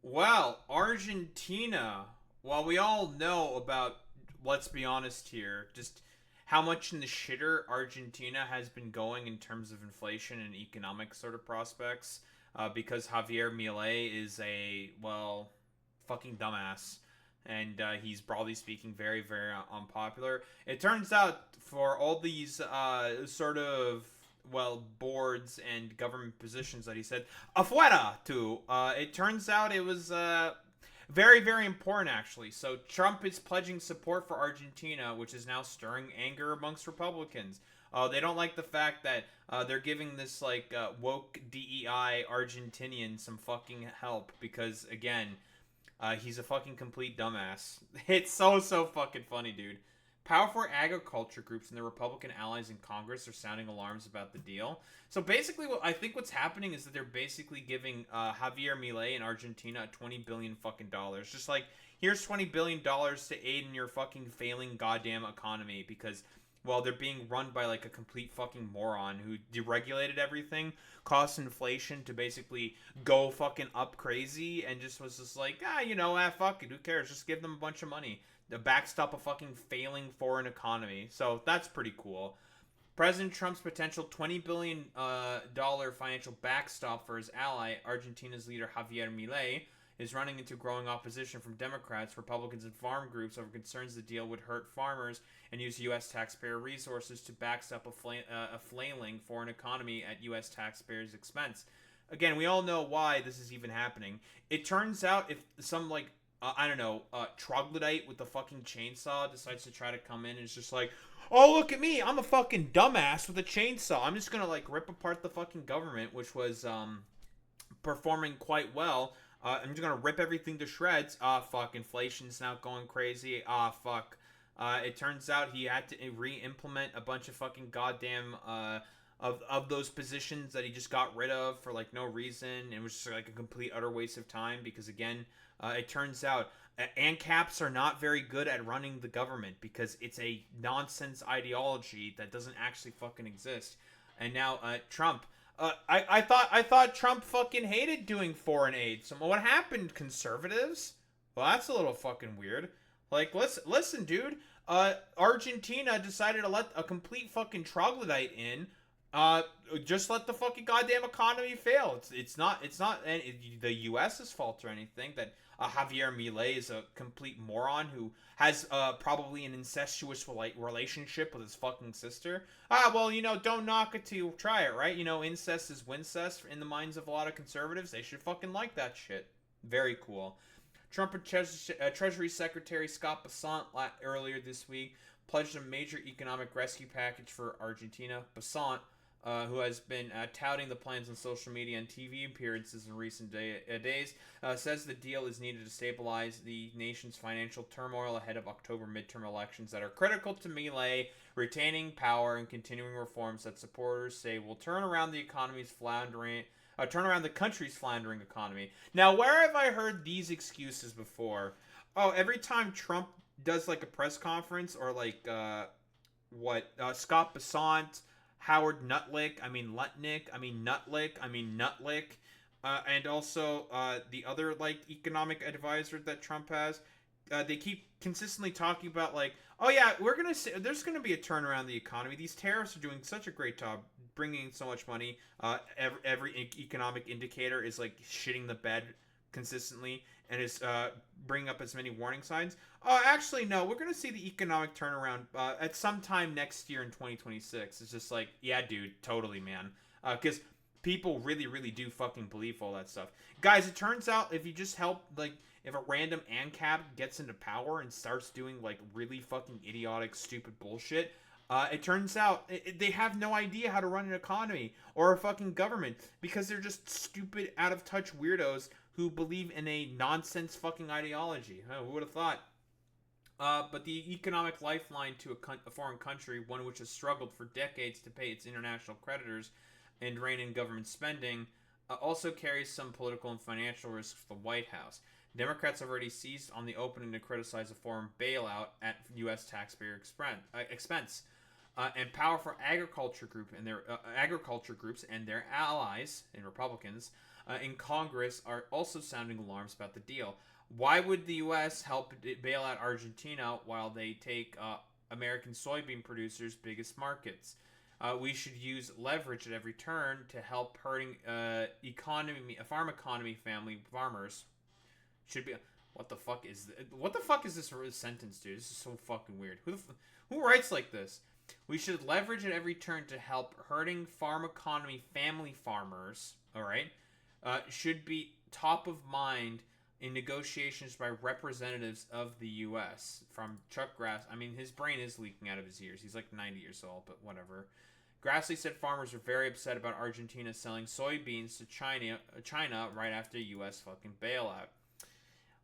Well, Argentina. Well, we all know about, let's be honest here, just how much in the shitter Argentina has been going in terms of inflation and economic sort of prospects, because Javier Milei is a, well, fucking dumbass. And he's broadly speaking very, very unpopular. It turns out for all these sort of, well, boards and government positions that he said afuera to, it turns out it was very, very important actually. So Trump is pledging support for Argentina, which is now stirring anger amongst Republicans. They don't like the fact that they're giving this like woke DEI Argentinian some fucking help because again, he's a fucking complete dumbass. It's so fucking funny, dude. Powerful agriculture groups and their Republican allies in Congress are sounding alarms about the deal. So basically, I think what's happening is that they're basically giving Javier Milei in Argentina $20 billion fucking dollars. Just like, here's $20 billion to aid in your fucking failing goddamn economy because, well, they're being run by like a complete fucking moron who deregulated everything, caused inflation to basically go fucking up crazy, and just was just like, fuck it, who cares? Just give them a bunch of money to backstop a fucking failing foreign economy. So that's pretty cool. President Trump's potential $20 billion financial backstop for his ally, Argentina's leader Javier Milei, is running into growing opposition from Democrats, Republicans, and farm groups over concerns the deal would hurt farmers and use U.S. taxpayer resources to backstop a flailing foreign economy at U.S. taxpayers' expense. Again, we all know why this is even happening. It turns out if some, like, troglodyte with the fucking chainsaw decides to try to come in and it's just like, oh, look at me, I'm a fucking dumbass with a chainsaw. I'm just gonna, like, rip apart the fucking government, which was, performing quite well. I'm just gonna rip everything to shreds. Fuck, inflation's now going crazy. Fuck. It turns out he had to re-implement a bunch of fucking goddamn of those positions that he just got rid of for like no reason. It was just like a complete utter waste of time because again, it turns out AnCaps are not very good at running the government because it's a nonsense ideology that doesn't actually fucking exist. And now Trump. I thought Trump fucking hated doing foreign aid. So what happened, conservatives? Well, that's a little fucking weird. Like, listen, dude. Argentina decided to let a complete fucking troglodyte in. Uh, just let the fucking goddamn economy fail. It's not the U.S.'s fault or anything that Javier Milei is a complete moron who has probably an incestuous relationship with his fucking sister. Well, don't knock it till you try it, right? Incest is wincest in the minds of a lot of conservatives. They should fucking like that shit. Very cool. Trump and Treasury Secretary Scott Bessent earlier this week pledged a major economic rescue package for Argentina. Bessent, who has been touting the plans on social media and TV appearances in recent days, says the deal is needed to stabilize the nation's financial turmoil ahead of October midterm elections that are critical to Milei retaining power and continuing reforms that supporters say will turn around the country's floundering economy. Now, where have I heard these excuses before? Oh, every time Trump does like a press conference or like Scott Bessent, Howard Nutlick, and also the other like economic advisor that Trump has. They keep consistently talking about like, oh yeah, there's gonna be a turnaround in the economy. These tariffs are doing such a great job bringing in so much money. Every economic indicator is like shitting the bed consistently and is bringing up as many warning signs. Actually, no, we're going to see the economic turnaround at some time next year in 2026. It's just like, yeah, dude, totally, man. Because people really, really do fucking believe all that stuff. Guys, it turns out if you just help, like, if a random ANCAP gets into power and starts doing, like, really fucking idiotic, stupid bullshit, it turns out they have no idea how to run an economy or a fucking government because they're just stupid, out-of-touch weirdos who believe in a nonsense fucking ideology. Who would have thought? But the economic lifeline to a foreign country, one which has struggled for decades to pay its international creditors and rein in government spending, also carries some political and financial risks for the White House. Democrats have already seized on the opening to criticize a foreign bailout at U.S. taxpayer expense. And powerful agriculture groups and their allies and Republicans in Congress are also sounding alarms about the deal. Why would the U.S. help bail out Argentina while they take American soybean producers' biggest markets? We should use leverage at every turn to help hurting farm economy family farmers. Should be. What the fuck is this? What the fuck is this sentence, dude? This is so fucking weird. Who writes like this? We should leverage at every turn to help hurting farm economy family farmers. All right, should be top of mind in negotiations by representatives of the U.S. From Chuck Grass. I mean, his brain is leaking out of his ears. He's like 90 years old, but whatever. Grassley said farmers are very upset about Argentina selling soybeans to China right after U.S. fucking bailout.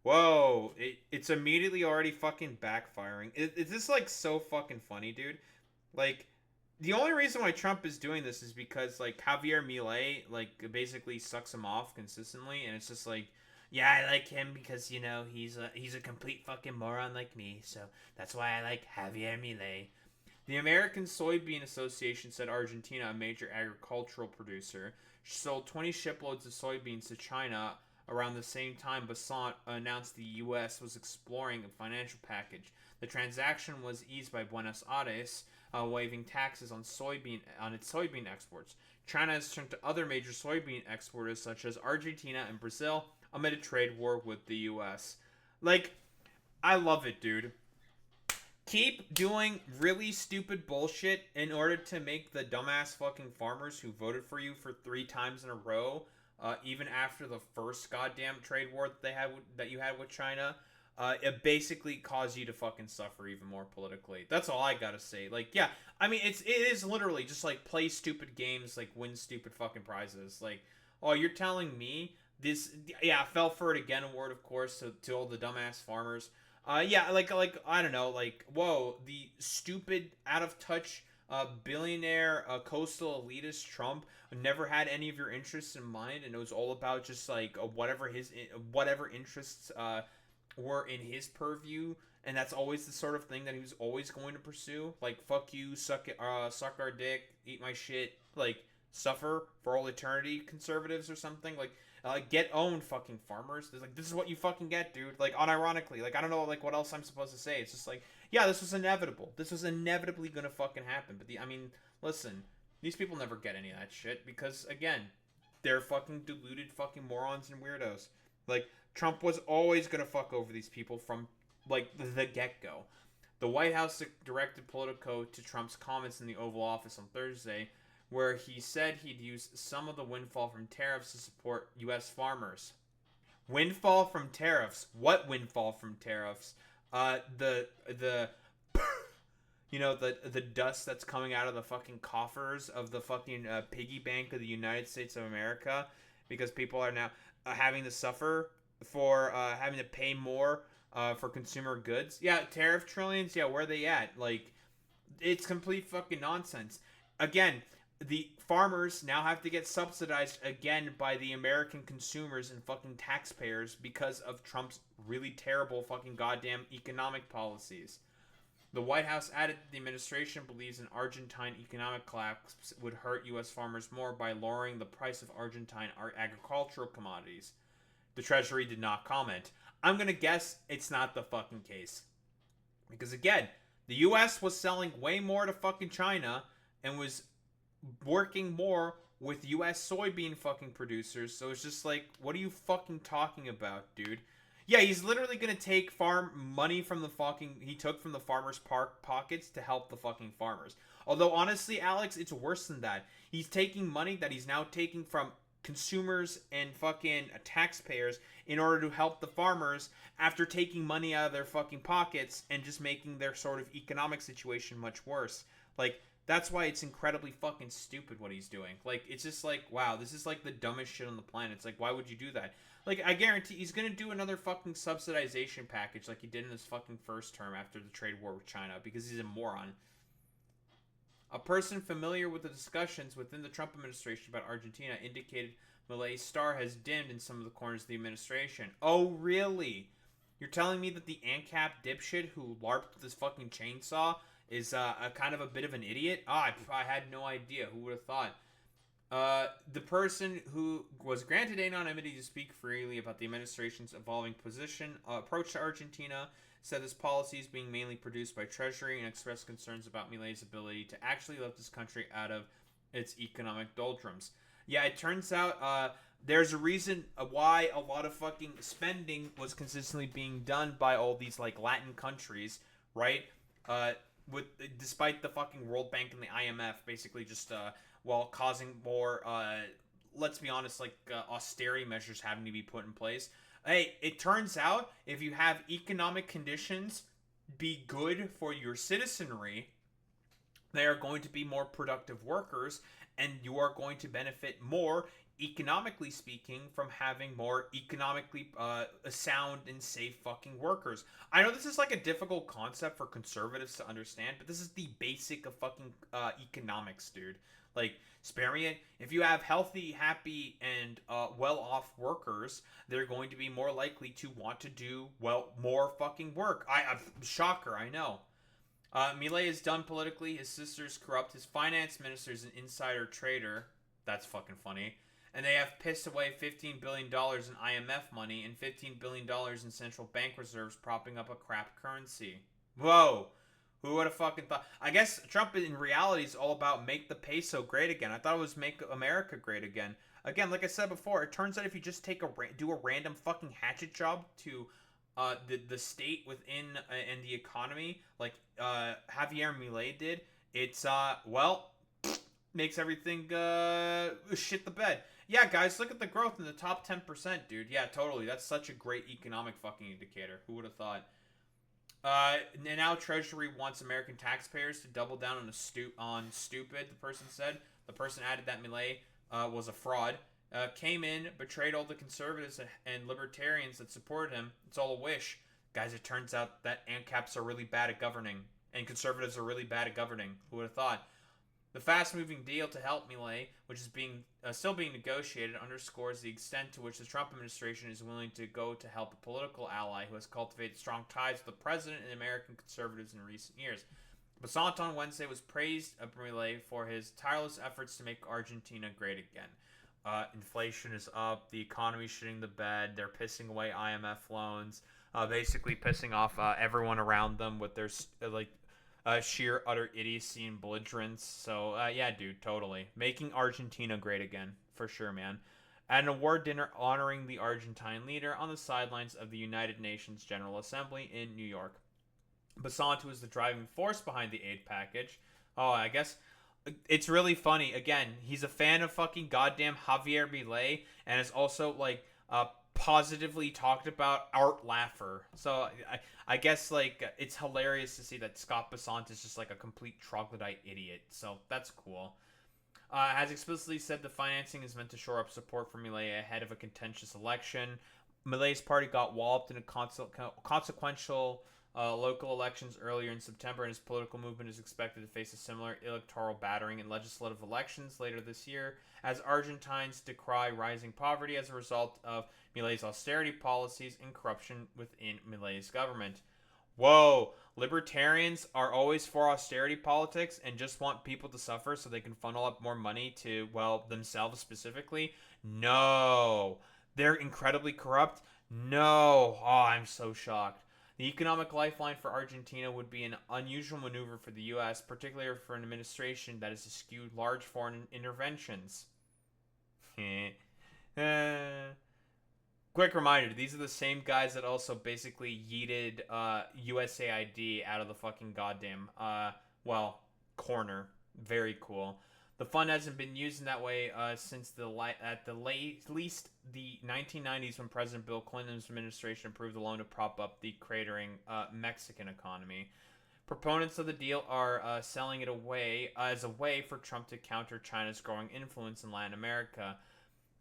Whoa, it's immediately already fucking backfiring. Is this like so fucking funny, dude? Like, the only reason why Trump is doing this is because like Javier Milei like basically sucks him off consistently, and it's just like, yeah, I like him because he's a complete fucking moron like me, so that's why I like Javier Milei. The American Soybean Association said Argentina, a major agricultural producer, sold 20 shiploads of soybeans to China. Around the same time, Basant announced the U.S. was exploring a financial package. The transaction was eased by Buenos Aires, waiving taxes on its soybean exports. China has turned to other major soybean exporters such as Argentina and Brazil amid a trade war with the U.S. Like, I love it, dude. Keep doing really stupid bullshit in order to make the dumbass fucking farmers who voted for you for 3 times in a row, even after the first goddamn trade war that you had with China, it basically caused you to fucking suffer even more politically. That's all I gotta say. Like, yeah, I mean, it is literally just like play stupid games, like win stupid fucking prizes. Like, oh, you're telling me this? Yeah, fell for it again award, of course, to all the dumbass farmers. Yeah, like I don't know, like, whoa, the stupid, out of touch, billionaire, coastal elitist Trump never had any of your interests in mind, and it was all about just like whatever interests were in his purview, and that's always the sort of thing that he was always going to pursue. Like, fuck you, suck our dick, eat my shit, like, suffer for all eternity, conservatives or something. Like, get owned, fucking farmers. Like, this is what you fucking get, dude. Like, unironically. Like, I don't know, like, what else I'm supposed to say. It's just like, yeah, this was inevitable. This was inevitably gonna fucking happen. But I mean, listen, these people never get any of that shit because, again, they're fucking deluded fucking morons and weirdos. Like, Trump was always gonna fuck over these people from, like, the get-go. The White House directed Politico to Trump's comments in the Oval Office on Thursday, where he said he'd use some of the windfall from tariffs to support U.S. farmers. Windfall from tariffs? What windfall from tariffs? The dust that's coming out of the fucking coffers of the fucking piggy bank of the United States of America, because people are now having to suffer for having to pay more for consumer goods. Yeah, tariff trillions. Yeah, where are they at? Like, it's complete fucking nonsense. Again, the farmers now have to get subsidized again by the American consumers and fucking taxpayers because of Trump's really terrible fucking goddamn economic policies. The White House added that the administration believes an Argentine economic collapse would hurt U.S. farmers more by lowering the price of Argentine agricultural commodities. The Treasury did not comment. I'm gonna guess it's not the fucking case. Because again, the U.S. was selling way more to fucking China and was working more with U.S. soybean fucking producers, so it's just like, what are you fucking talking about, dude? Yeah, he's literally gonna take farm money from the fucking he took from the farmers' pockets to help the fucking farmers. Although honestly, Alex, it's worse than that. He's taking money that he's now taking from consumers and fucking taxpayers in order to help the farmers after taking money out of their fucking pockets and just making their sort of economic situation much worse. Like, that's why it's incredibly fucking stupid what he's doing. Like, it's just like, wow, this is like the dumbest shit on the planet. It's like, why would you do that? Like, I guarantee he's gonna do another fucking subsidization package like he did in his fucking first term after the trade war with China, because he's a moron. A person familiar with the discussions within the Trump administration about Argentina indicated Milei's star has dimmed in some of the corners of the administration. Oh, really? You're telling me that the AnCap dipshit who LARPed this fucking chainsaw is a kind of a bit of an idiot? I had no idea. Who would have thought? The person who was granted anonymity to speak freely about the administration's evolving approach to Argentina said this policy is being mainly produced by Treasury and expressed concerns about Milei's ability to actually lift this country out of its economic doldrums. Yeah, it turns out there's a reason why a lot of fucking spending was consistently being done by all these like Latin countries, right? Uh, with despite the fucking World Bank and the IMF basically just while causing more let's be honest, like austerity measures having to be put in place. Hey, it turns out if you have economic conditions be good for your citizenry, they are going to be more productive workers, and you are going to benefit more economically speaking from having more economically sound and safe fucking workers. I know this is like a difficult concept for conservatives to understand, but this is the basic of fucking economics, dude. Like, spare me it. If you have healthy, happy, and well-off workers, they're going to be more likely to want to do more fucking work. Shocker, I know. Milei is done politically. His sister's corrupt. His finance minister's an insider trader. That's fucking funny. And they have pissed away $15 billion in IMF money and $15 billion in central bank reserves, propping up a crap currency. Whoa. Who would have fucking thought? I guess Trump in reality is all about make the peso great again. I thought it was make America great again. Again, like I said before, it turns out if you just do a random fucking hatchet job to the state within and the economy, like Javier Milei did, it's makes everything shit the bed. Yeah, guys, look at the growth in the top 10%, dude. Yeah, totally. That's such a great economic fucking indicator. Who would have thought? Now Treasury wants American taxpayers to double down on stupid, the person said. The person added that Milei was a fraud. Came in, betrayed all the conservatives and libertarians that supported him. It's all a wish. Guys, it turns out that AnCaps are really bad at governing, and conservatives are really bad at governing. Who would have thought? The fast-moving deal to help Milei, which is still being negotiated, underscores the extent to which the Trump administration is willing to go to help a political ally who has cultivated strong ties with the president and American conservatives in recent years. Bailout on Wednesday was praised of Milei for his tireless efforts to make Argentina great again. Inflation is up, the economy shitting the bed, they're pissing away IMF loans, basically pissing off everyone around them with their sheer utter idiocy and belligerence. So yeah, dude, totally making Argentina great again for sure, man. At an award dinner honoring the Argentine leader on the sidelines of the United Nations General Assembly in New York. Bailout was the driving force behind the aid package. Oh, I guess it's really funny. Again, he's a fan of fucking goddamn Javier Milei, and is also like positively talked about Art Laffer. So I guess like it's hilarious to see that Scott Bailout is just like a complete troglodyte idiot. So that's cool. Has explicitly said the financing is meant to shore up support for Milei ahead of a contentious election. Milei's party got walloped in a consequential local elections earlier in September, and his political movement is expected to face a similar electoral battering in legislative elections later this year, as Argentines decry rising poverty as a result of Milei's austerity policies and corruption within Milei's government. Whoa, libertarians are always for austerity politics and just want people to suffer so they can funnel up more money to, well, themselves specifically? No. They're incredibly corrupt? No. Oh, I'm so shocked. The economic lifeline for Argentina would be an unusual maneuver for the U.S., particularly for an administration that has eschewed large foreign interventions. Quick reminder, these are the same guys that also basically yeeted USAID out of the fucking goddamn, corner. Very cool. The fund hasn't been used in that way since at the least the 1990s, when President Bill Clinton's administration approved the loan to prop up the cratering Mexican economy. Proponents of the deal are selling it away as a way for Trump to counter China's growing influence in Latin America.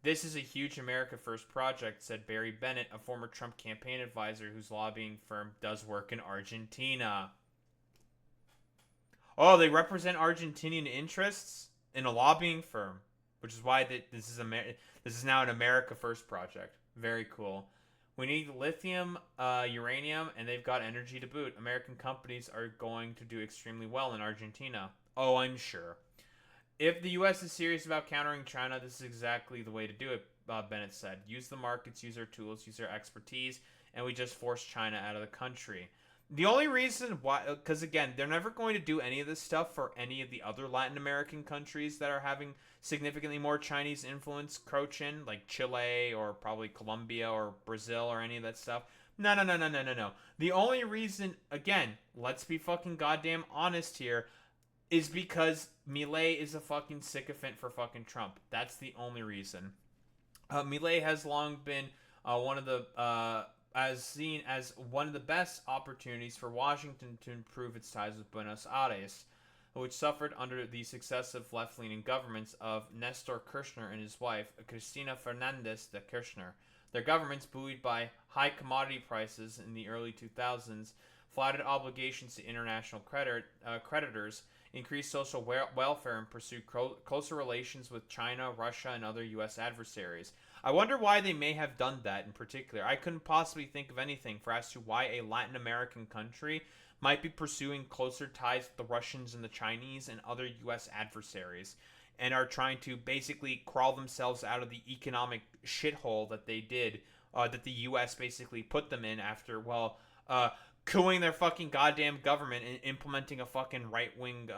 This is a huge America First project, said Barry Bennett, a former Trump campaign advisor whose lobbying firm does work in Argentina. Oh, they represent Argentinian interests in a lobbying firm, which is why this is now an America First project. Very cool. We need lithium, uranium, and they've got energy to boot. American companies are going to do extremely well in Argentina. Oh, I'm sure. If the U.S. is serious about countering China, this is exactly the way to do it, Bennett said. Use the markets, use our tools, use our expertise, and we just force China out of the country. The only reason why, because again, they're never going to do any of this stuff for any of the other Latin American countries that are having significantly more Chinese influence crouch in, like Chile or probably Colombia or Brazil or any of that stuff. No, no, no, no, no, no, no. The only reason, again, let's be fucking goddamn honest here, is because Milei is a fucking sycophant for fucking Trump. That's the only reason. Milei has long been one of the as seen as one of the best opportunities for Washington to improve its ties with Buenos Aires, which suffered under the successive left-leaning governments of Nestor Kirchner and his wife, Cristina Fernandez de Kirchner. Their governments, buoyed by high commodity prices in the early 2000s, flouted obligations to international creditors, increased social welfare, and pursued closer relations with China, Russia, and other U.S. adversaries. I wonder why they may have done that in particular. I couldn't possibly think of anything for as to why a Latin American country might be pursuing closer ties with the Russians and the Chinese and other U.S. adversaries, and are trying to basically crawl themselves out of the economic shithole that they did, that the U.S. basically put them in after, cooing their fucking goddamn government and implementing a fucking right-wing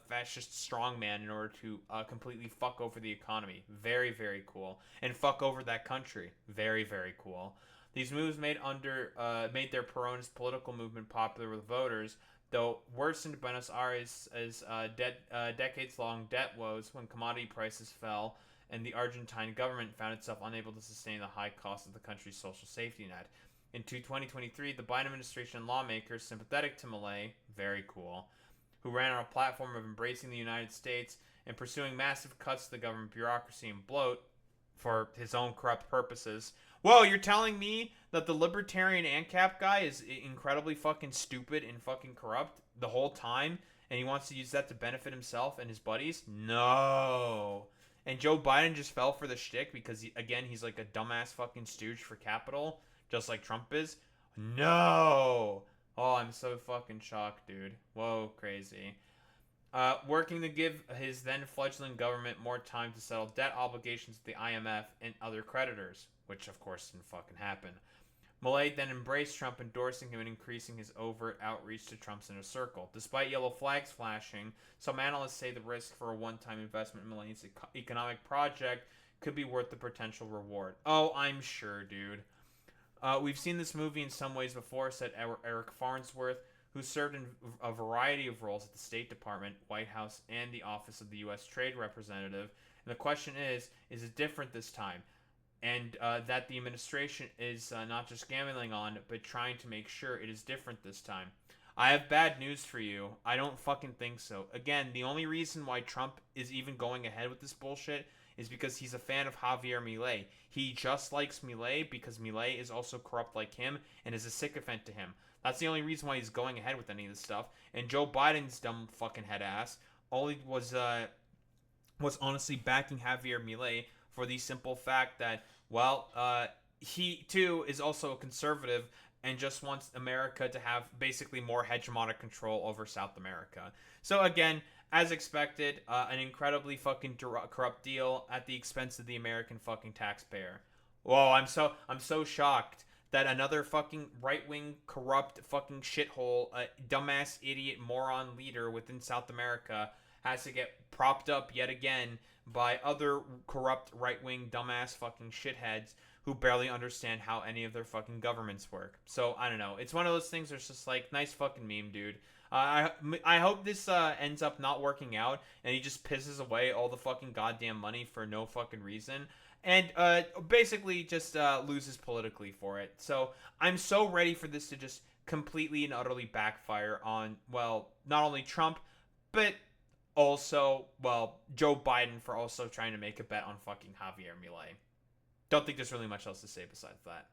fascist strongman in order to completely fuck over the economy. Very, very cool. And fuck over that country. Very, very cool. These moves made their Peronist political movement popular with voters, though worsened Buenos Aires' decades-long debt woes when commodity prices fell and the Argentine government found itself unable to sustain the high cost of the country's social safety net. In 2023, the Biden administration and lawmakers sympathetic to Milei, very cool, who ran on a platform of embracing the United States and pursuing massive cuts to the government bureaucracy and bloat for his own corrupt purposes. Whoa, you're telling me that the libertarian AnCap guy is incredibly fucking stupid and fucking corrupt the whole time, and he wants to use that to benefit himself and his buddies? No. And Joe Biden just fell for the shtick because, he's like a dumbass fucking stooge for capital, just like Trump is? No! Oh, I'm so fucking shocked, dude. Whoa, crazy. Working to give his then fledgling government more time to settle debt obligations with the IMF and other creditors, which of course didn't fucking happen. Milei then embraced Trump, endorsing him and increasing his overt outreach to Trump's inner circle. Despite yellow flags flashing, some analysts say the risk for a one-time investment in Milei's economic project could be worth the potential reward. Oh, I'm sure, dude. We've seen this movie in some ways before, said Eric Farnsworth, who served in a variety of roles at the State Department, White House, and the Office of the U.S. Trade Representative. And the question is it different this time? And that the administration is not just gambling on, but trying to make sure it is different this time. I have bad news for you. I don't fucking think so. Again, the only reason why Trump is even going ahead with this bullshit is because he's a fan of Javier Milei. He just likes Milei because Milei is also corrupt like him and is a sycophant to him. That's the only reason why he's going ahead with any of this stuff. And Joe Biden's dumb fucking head ass only was honestly backing Javier Milei for the simple fact that, he too is also a conservative and just wants America to have basically more hegemonic control over South America. So again, as expected, an incredibly fucking corrupt deal at the expense of the American fucking taxpayer. Whoa, I'm so shocked that another fucking right-wing corrupt fucking shithole, dumbass idiot moron leader within South America has to get propped up yet again by other corrupt right-wing dumbass fucking shitheads who barely understand how any of their fucking governments work. So, I don't know. It's one of those things where it's just like, nice fucking meme, dude. I hope this ends up not working out and he just pisses away all the fucking goddamn money for no fucking reason. And basically just loses politically for it. So, I'm so ready for this to just completely and utterly backfire on, not only Trump, but also, Joe Biden for also trying to make a bet on fucking Javier Milei. Don't think there's really much else to say besides that.